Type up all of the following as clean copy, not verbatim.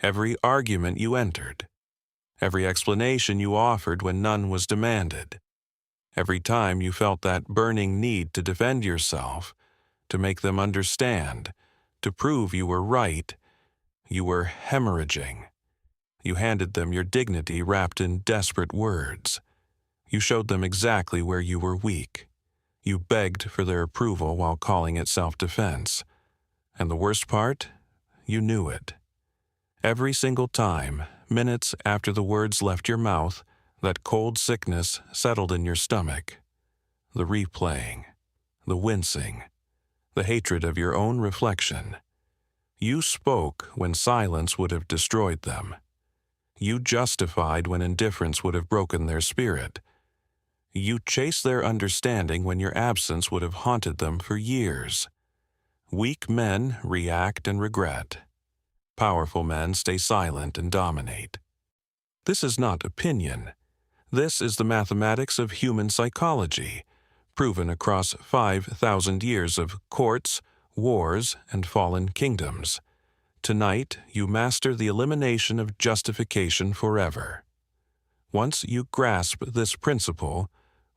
every argument you entered, every explanation you offered when none was demanded, every time you felt that burning need to defend yourself, to make them understand, to prove you were right, you were hemorrhaging. You handed them your dignity wrapped in desperate words. You showed them exactly where you were weak. You begged for their approval while calling it self-defense. And the worst part? You knew it. Every single time, minutes after the words left your mouth, that cold sickness settled in your stomach. The replaying, the wincing, the hatred of your own reflection. You spoke when silence would have destroyed them. You justified when indifference would have broken their spirit. You chased their understanding when your absence would have haunted them for years. Weak men react and regret. Powerful men stay silent and dominate. This is not opinion. This is the mathematics of human psychology, proven across 5,000 years of courts, wars, and fallen kingdoms. Tonight, you master the elimination of justification forever. Once you grasp this principle,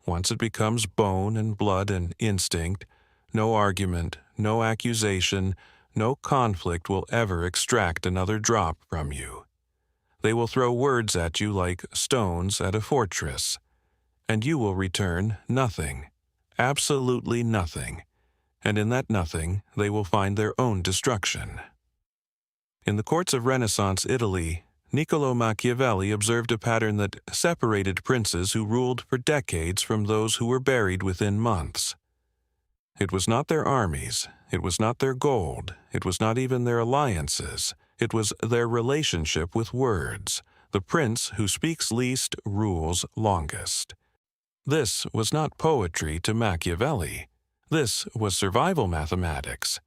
once it becomes bone and blood and instinct, no argument, no accusation, no conflict will ever extract another drop from you. They will throw words at you like stones at a fortress, and you will return nothing, absolutely nothing, and in that nothing they will find their own destruction. In the courts of Renaissance Italy, Niccolò Machiavelli observed a pattern that separated princes who ruled for decades from those who were buried within months. It was not their armies, it was not their gold, it was not even their alliances, it was their relationship with words. The prince who speaks least rules longest. This was not poetry to Machiavelli. This was survival mathematics.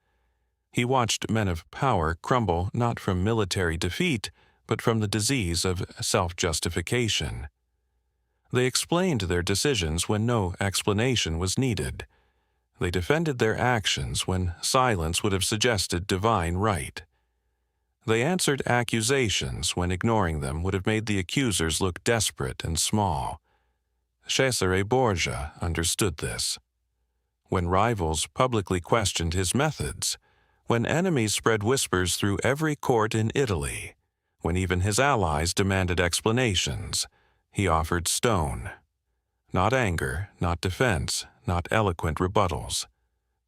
He watched men of power crumble not from military defeat, but from the disease of self-justification. They explained their decisions when no explanation was needed. They defended their actions when silence would have suggested divine right. They answered accusations when ignoring them would have made the accusers look desperate and small. Cesare Borgia understood this. When rivals publicly questioned his methods, when enemies spread whispers through every court in Italy, when even his allies demanded explanations, he offered stone. Not anger, not defense, not eloquent rebuttals.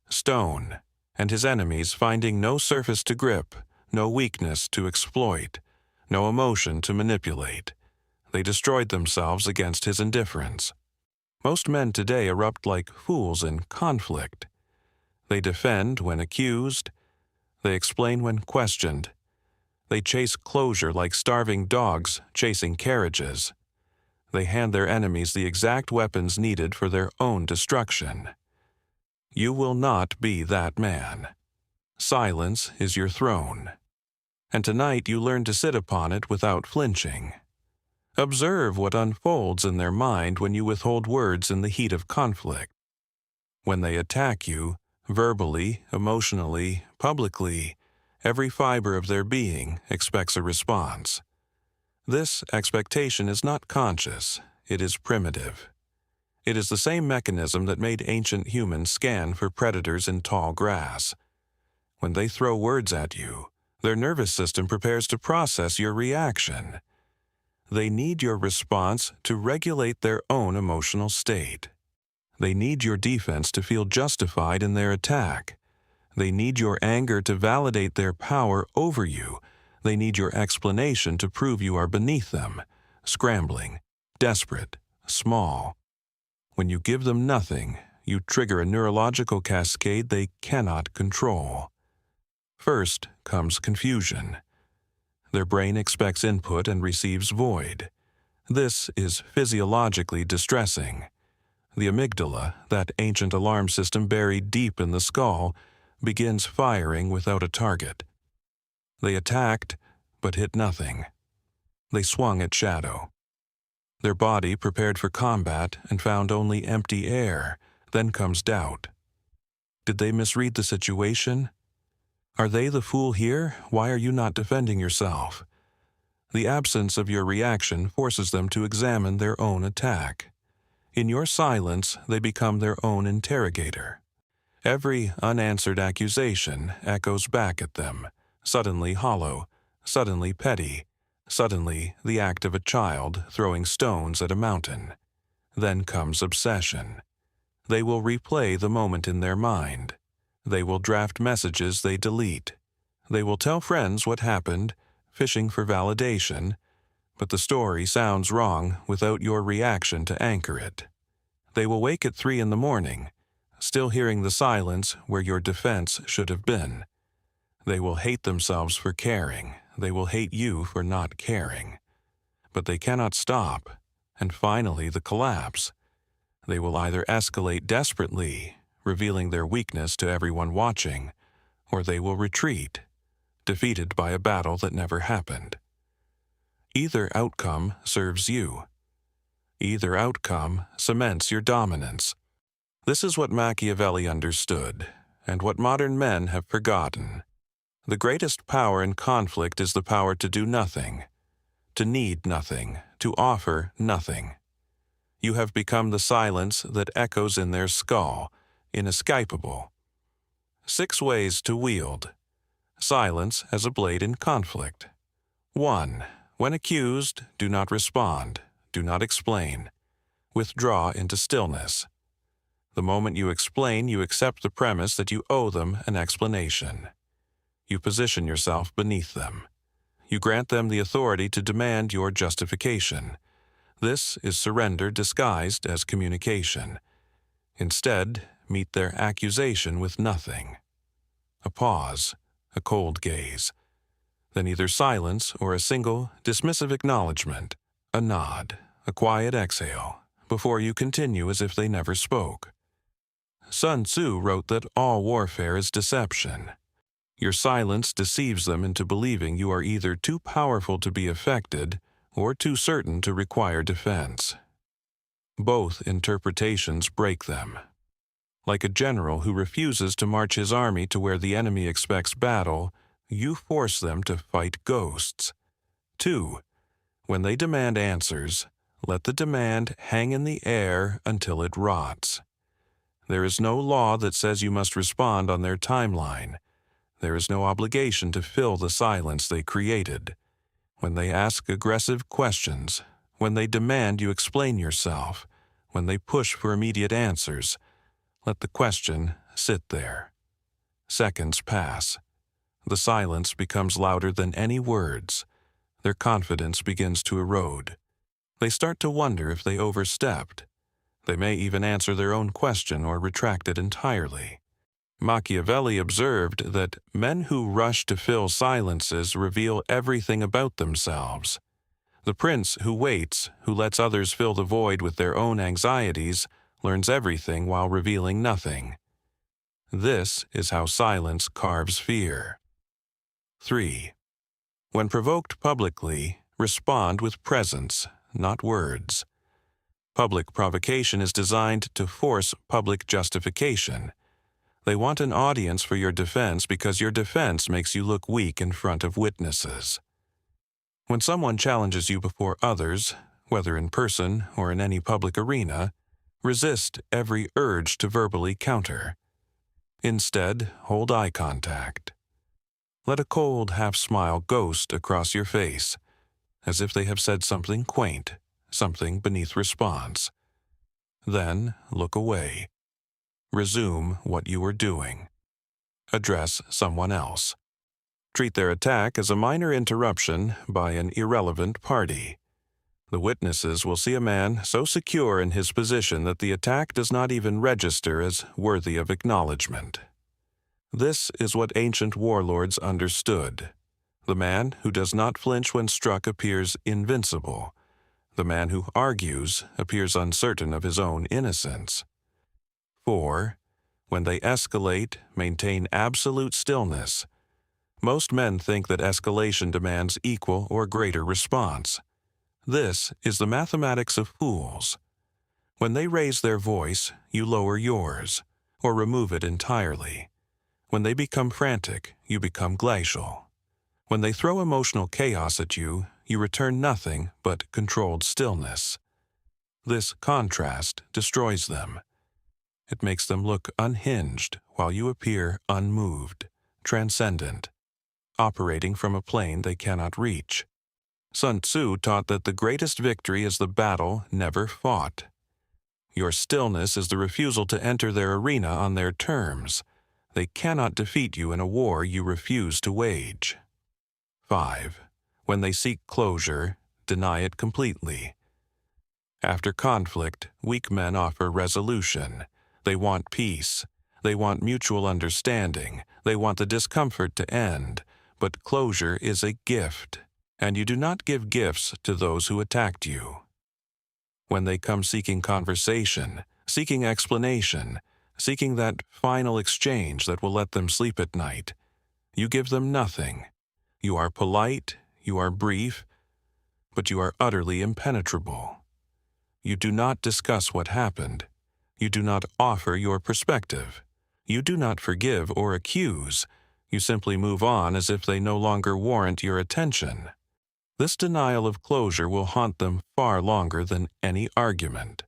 Stone, and his enemies finding no surface to grip, no weakness to exploit, no emotion to manipulate. They destroyed themselves against his indifference. Most men today erupt like fools in conflict. They defend when accused. They explain when questioned. They chase closure like starving dogs chasing carriages. They hand their enemies the exact weapons needed for their own destruction. You will not be that man. Silence is your throne. And tonight you learn to sit upon it without flinching. Observe what unfolds in their mind when you withhold words in the heat of conflict. When they attack you, verbally, emotionally, publicly, every fiber of their being expects a response. This expectation is not conscious, it is primitive. It is the same mechanism that made ancient humans scan for predators in tall grass. When they throw words at you, their nervous system prepares to process your reaction. They need your response to regulate their own emotional state. They need your defense to feel justified in their attack. They need your anger to validate their power over you. They need your explanation to prove you are beneath them, scrambling, desperate, small. When you give them nothing, you trigger a neurological cascade they cannot control. First comes confusion. Their brain expects input and receives void. This is physiologically distressing. The amygdala, that ancient alarm system buried deep in the skull, begins firing without a target. They attacked, but hit nothing. They swung at shadow. Their body prepared for combat and found only empty air. Then comes doubt. Did they misread the situation? Are they the fool here? Why are you not defending yourself? The absence of your reaction forces them to examine their own attack. In your silence, they become their own interrogator. Every unanswered accusation echoes back at them, suddenly hollow, suddenly petty, suddenly the act of a child throwing stones at a mountain. Then comes obsession. They will replay the moment in their mind. They will draft messages they delete. They will tell friends what happened, fishing for validation, but the story sounds wrong without your reaction to anchor it. They will wake at 3 in the morning, still hearing the silence where your defense should have been. They will hate themselves for caring. They will hate you for not caring. But they cannot stop, and finally the collapse. They will either escalate desperately, revealing their weakness to everyone watching, or they will retreat, defeated by a battle that never happened. Either outcome serves you. Either outcome cements your dominance. This is what Machiavelli understood, and what modern men have forgotten. The greatest power in conflict is the power to do nothing, to need nothing, to offer nothing. You have become the silence that echoes in their skull, inescapable. 6 ways to wield silence as a blade in conflict. 1. When accused, do not respond, do not explain. Withdraw into stillness. The moment you explain, you accept the premise that you owe them an explanation. You position yourself beneath them. You grant them the authority to demand your justification. This is surrender disguised as communication. Instead, meet their accusation with nothing. A pause, a cold gaze. Then either silence or a single, dismissive acknowledgement, a nod, a quiet exhale, before you continue as if they never spoke. Sun Tzu wrote that all warfare is deception. Your silence deceives them into believing you are either too powerful to be affected or too certain to require defense. Both interpretations break them. Like a general who refuses to march his army to where the enemy expects battle, you force them to fight ghosts. 2. When they demand answers, let the demand hang in the air until it rots. There is no law that says you must respond on their timeline. There is no obligation to fill the silence they created. When they ask aggressive questions, when they demand you explain yourself, when they push for immediate answers, let the question sit there. Seconds pass. The silence becomes louder than any words. Their confidence begins to erode. They start to wonder if they overstepped. They may even answer their own question or retract it entirely. Machiavelli observed that men who rush to fill silences reveal everything about themselves. The prince who waits, who lets others fill the void with their own anxieties, learns everything while revealing nothing. This is how silence carves fear. 3. When provoked publicly, respond with presence, not words. Public provocation is designed to force public justification. They want an audience for your defense because your defense makes you look weak in front of witnesses. When someone challenges you before others, whether in person or in any public arena, resist every urge to verbally counter. Instead, hold eye contact. Let a cold half-smile ghost across your face, as if they have said something quaint, something beneath response. Then look away. Resume what you were doing. Address someone else. Treat their attack as a minor interruption by an irrelevant party. The witnesses will see a man so secure in his position that the attack does not even register as worthy of acknowledgement. This is what ancient warlords understood. The man who does not flinch when struck appears invincible. The man who argues appears uncertain of his own innocence. 4. When they escalate, maintain absolute stillness. Most men think that escalation demands equal or greater response. This is the mathematics of fools. When they raise their voice, you lower yours, or remove it entirely. When they become frantic, you become glacial. When they throw emotional chaos at you, you return nothing but controlled stillness. This contrast destroys them. It makes them look unhinged while you appear unmoved, transcendent, operating from a plane they cannot reach. Sun Tzu taught that the greatest victory is the battle never fought. Your stillness is the refusal to enter their arena on their terms. They cannot defeat you in a war you refuse to wage. 5. When they seek closure, deny it completely. After conflict, weak men offer resolution. They want peace. They want mutual understanding. They want the discomfort to end. But closure is a gift, and you do not give gifts to those who attacked you. When they come seeking conversation, seeking explanation, seeking that final exchange that will let them sleep at night, you give them nothing. You are polite, you are brief, but you are utterly impenetrable. You do not discuss what happened. You do not offer your perspective. You do not forgive or accuse. You simply move on as if they no longer warrant your attention. This denial of closure will haunt them far longer than any argument.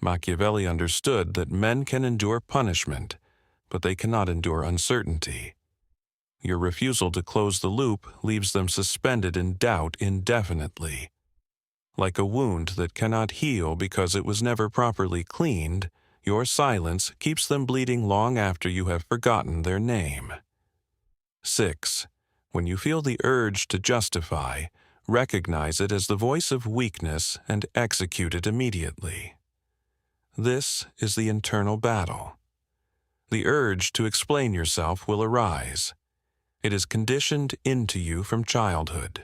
Machiavelli understood that men can endure punishment, but they cannot endure uncertainty. Your refusal to close the loop leaves them suspended in doubt indefinitely. Like a wound that cannot heal because it was never properly cleaned, your silence keeps them bleeding long after you have forgotten their name. 6. When you feel the urge to justify, recognize it as the voice of weakness and execute it immediately. This is the internal battle. The urge to explain yourself will arise. It is conditioned into you from childhood.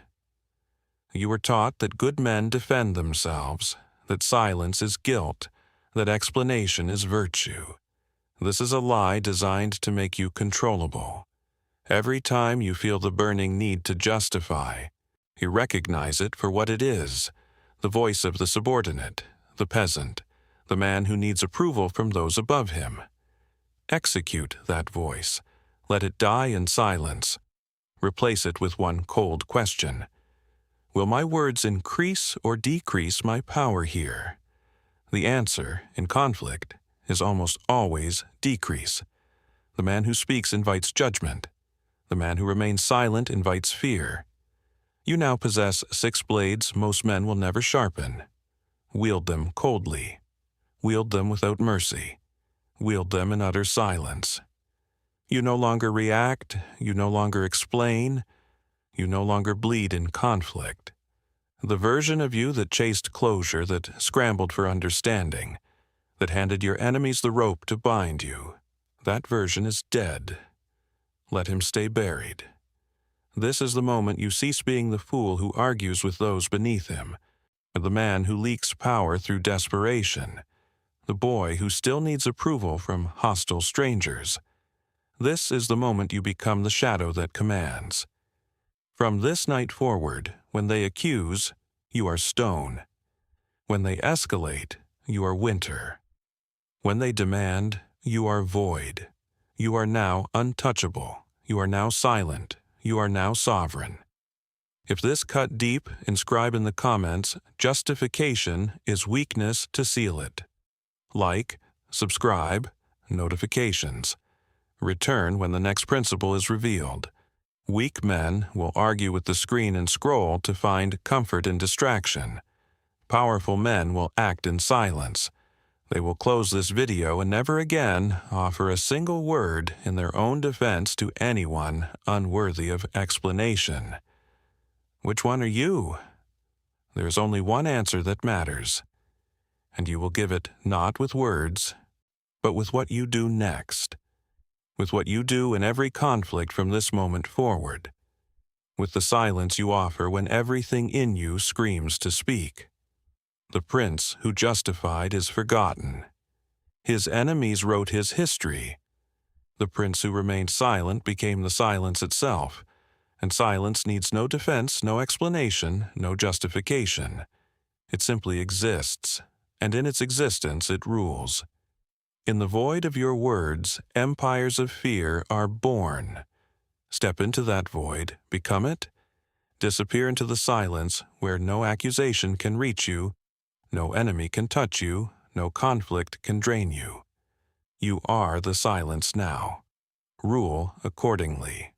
You were taught that good men defend themselves, that silence is guilt, that explanation is virtue. This is a lie designed to make you controllable. Every time you feel the burning need to justify, you recognize it for what it is, the voice of the subordinate, the peasant, the man who needs approval from those above him. Execute that voice. Let it die in silence. Replace it with one cold question. Will my words increase or decrease my power here? The answer, in conflict, is almost always decrease. The man who speaks invites judgment. The man who remains silent invites fear. You now possess 6 blades most men will never sharpen. Wield them coldly. Wield them without mercy. Wield them in utter silence. You no longer react. You no longer explain. You no longer bleed in conflict. The version of you that chased closure, that scrambled for understanding, that handed your enemies the rope to bind you, that version is dead. Let him stay buried. This is the moment you cease being the fool who argues with those beneath him, the man who leaks power through desperation, the boy who still needs approval from hostile strangers. This is the moment you become the shadow that commands. From this night forward, when they accuse, you are stone. When they escalate, you are winter. When they demand, you are void. You are now untouchable. You are now silent. You are now sovereign. If this cut deep, inscribe in the comments, justification is weakness to seal it. Like, subscribe, notifications. Return when the next principle is revealed. Weak men will argue with the screen and scroll to find comfort in distraction. Powerful men will act in silence. They will close this video and never again offer a single word in their own defense to anyone unworthy of explanation. Which one are you? There is only one answer that matters, and you will give it not with words, but with what you do next. With what you do in every conflict from this moment forward, with the silence you offer when everything in you screams to speak. The prince who justified is forgotten. His enemies wrote his history. The prince who remained silent became the silence itself, and silence needs no defense, no explanation, no justification. It simply exists, and in its existence it rules. In the void of your words, empires of fear are born. Step into that void, become it, Disappear into the silence where no accusation can reach you, no enemy can touch you, no conflict can drain you. You are the silence now. Rule accordingly.